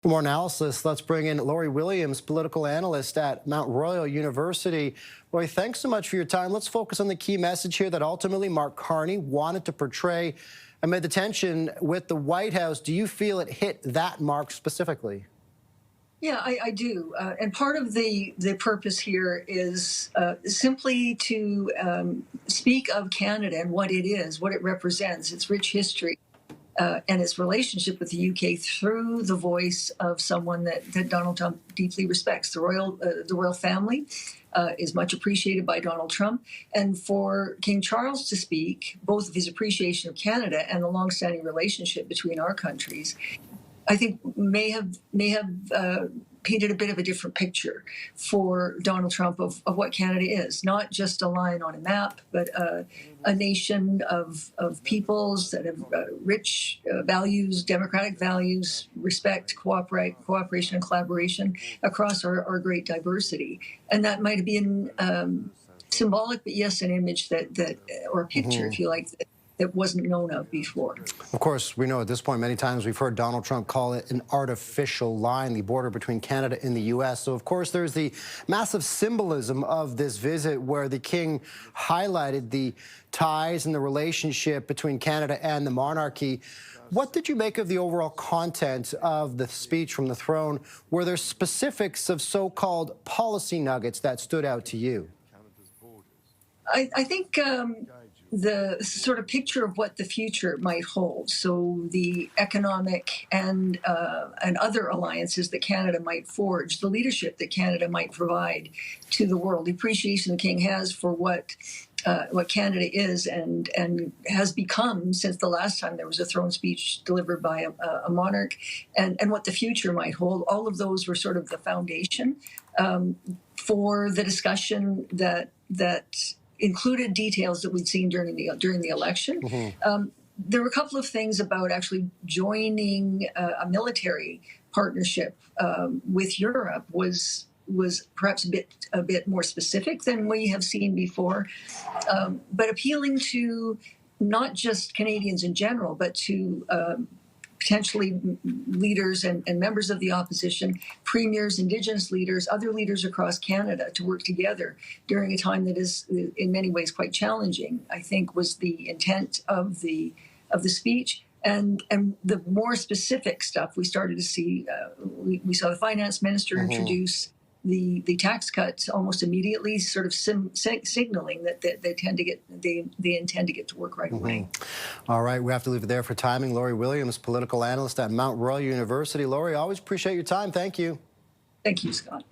For more analysis, let's bring in Lori Williams, political analyst at Mount Royal University. Lori, thanks so much for your time. Let's focus on the key message here that ultimately Mark Carney wanted to portray amid the tension with the White House. Do you feel it hit that mark specifically? Yeah, I do. And part of the purpose here is simply to speak of Canada and what it is, what it represents, its rich history, and its relationship with the UK through the voice of someone that Donald Trump deeply respects. The royal family is much appreciated by Donald Trump. And for King Charles to speak, both of his appreciation of Canada and the longstanding relationship between our countries, I think may have painted a bit of a different picture for Donald Trump of what Canada is. Not just a line on a map, but a nation of peoples that have rich values, democratic values, respect, cooperation and collaboration across our great diversity. And that might have been symbolic, but yes, an image that or a picture, if you like, that wasn't known of before. Of course, we know at this point many times we've heard Donald Trump call it an artificial line, the border between Canada and the U.S. So, of course, there's the massive symbolism of this visit where the king highlighted the ties and the relationship between Canada and the monarchy. What did you make of the overall content of the speech from the throne? Were there specifics of so-called policy nuggets that stood out to you? I think the sort of picture of what the future might hold. So the economic and other alliances that Canada might forge, the leadership that Canada might provide to the world, the appreciation the king has for what Canada is and has become since the last time there was a throne speech delivered by a monarch, and what the future might hold. All of those were sort of the foundation for the discussion that included details that we'd seen during the election. There were a couple of things about actually joining a military partnership with Europe was perhaps a bit more specific than we have seen before, but appealing to not just Canadians in general, but to potentially leaders and members of the opposition, premiers, Indigenous leaders, other leaders across Canada to work together during a time that is in many ways quite challenging, I think was the intent of the speech. And the more specific stuff we started to see, we saw the finance minister introduce the tax cuts almost immediately, sort of signaling that they intend to get to work right away. All right, we have to leave it there for timing. Lori Williams, political analyst at Mount Royal University. Lori, always appreciate your time. Thank you. Thank you, Scott.